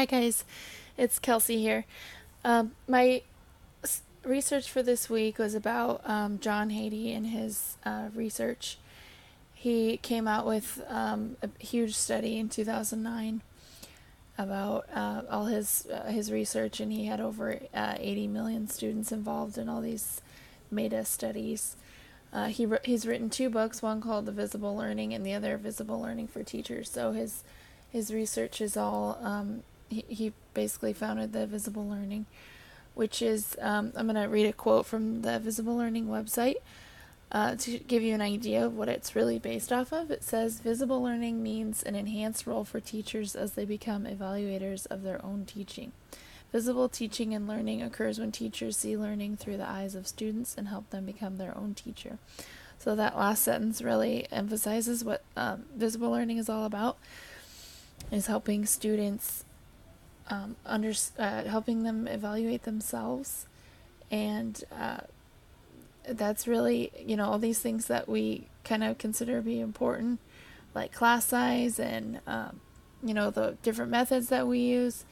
Hi guys, it's Kelsey here. My research for this week was about John Haiti and his research. He came out with a huge study in 2009 about all his research, and he had over 80 million students involved in all these meta studies. He's written two books, one called The Visible Learning and the other Visible Learning for Teachers. So his research is all he basically founded the Visible Learning, which is I'm going to read a quote from the Visible Learning website to give you an idea of what it's really based off of. It says, visible learning means an enhanced role for teachers as they become evaluators of their own teaching. Visible teaching and learning occurs when teachers see learning through the eyes of students and help them become their own teacher. So that last sentence really emphasizes what visible learning is all about, is helping students helping them evaluate themselves, and that's really, all these things that we kind of consider to be important, like class size and the different methods that we use.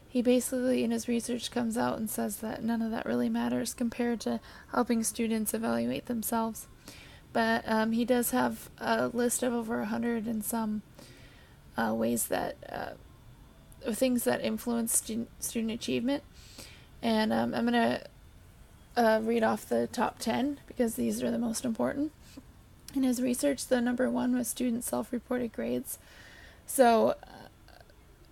He basically in his research comes out and says that none of that really matters compared to helping students evaluate themselves. But he does have a list of over 100 and some ways that things that influence student achievement. And I'm going to read off the top 10 because these are the most important. In his research, the number one was student self-reported grades. So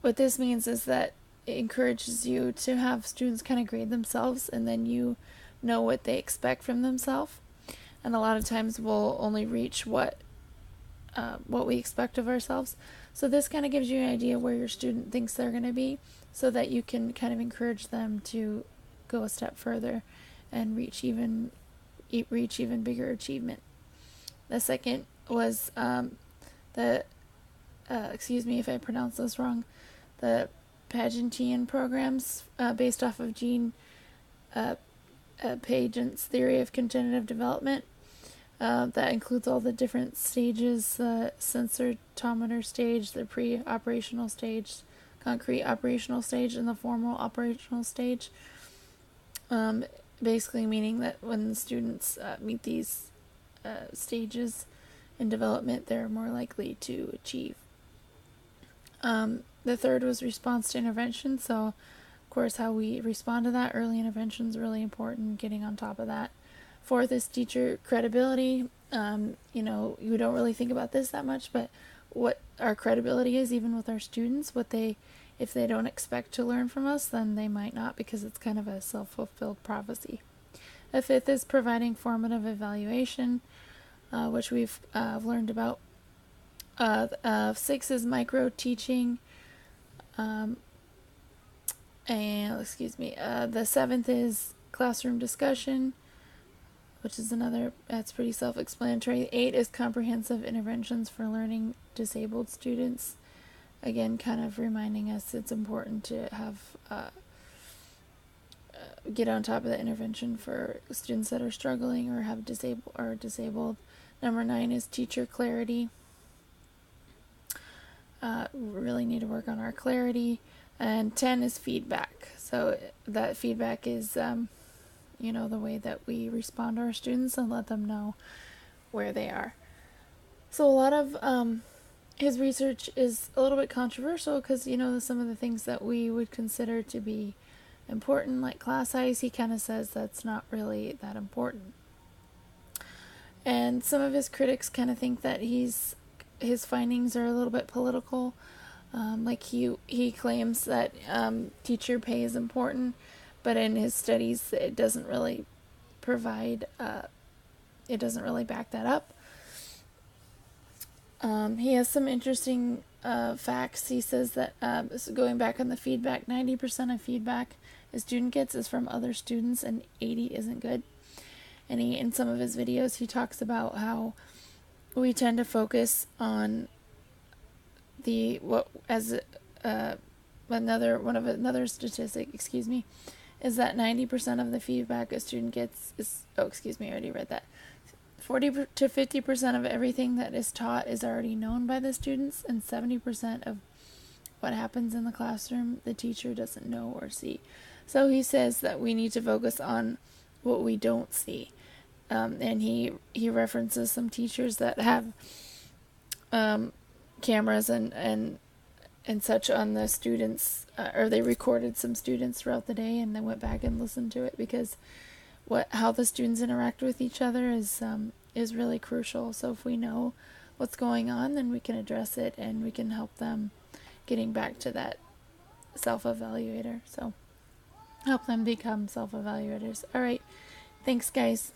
what this means is that it encourages you to have students kind of grade themselves, and then you know what they expect from themselves. And a lot of times we'll only reach what we expect of ourselves. So this kind of gives you an idea where your student thinks they're going to be, so that you can kind of encourage them to go a step further and reach even bigger achievement. The second was excuse me if I pronounce this wrong, the Pagettian programs based off of Jean Paget's theory of cognitive development. That includes all the different stages: the sensitomotor stage, the pre-operational stage, concrete operational stage, and the formal operational stage. Basically meaning that when the students meet these stages in development, they're more likely to achieve. The third was response to intervention. So, of course, how we respond to that. Early intervention is really important, getting on top of that. Fourth is teacher credibility. We don't really think about this that much, but what our credibility is, even with our students, if they don't expect to learn from us, then they might not, because it's kind of a self-fulfilled prophecy. The fifth is providing formative evaluation, which we've learned about. Six is micro teaching. The seventh is classroom discussion, which is that's pretty self-explanatory. 8 is comprehensive interventions for learning disabled students. Again, kind of reminding us it's important to have get on top of the intervention for students that are struggling or have disabled. Number 9 is teacher clarity. Really need to work on our clarity. And 10 is feedback. So that feedback is, the way that we respond to our students and let them know where they are. So a lot of his research is a little bit controversial because, some of the things that we would consider to be important, like class size, he kind of says that's not really that important. And some of his critics kind of think that his findings are a little bit political. Like he claims that teacher pay is important, but in his studies it doesn't really back that up. He has some interesting facts. He says that going back on the feedback, 90% of feedback a student gets is from other students, and 80 isn't good. And in some of his videos, he talks about how we tend to focus on another statistic, is that 90% of the feedback a student gets is, I already read that. 40 to 50% of everything that is taught is already known by the students, and 70% of what happens in the classroom the teacher doesn't know or see. So he says that we need to focus on what we don't see. And he references some teachers that have cameras and such on the students, or they recorded some students throughout the day and then went back and listened to it, because how the students interact with each other is really crucial. So if we know what's going on, then we can address it and we can help them getting back to that self-evaluator. So help them become self-evaluators. All right. Thanks, guys.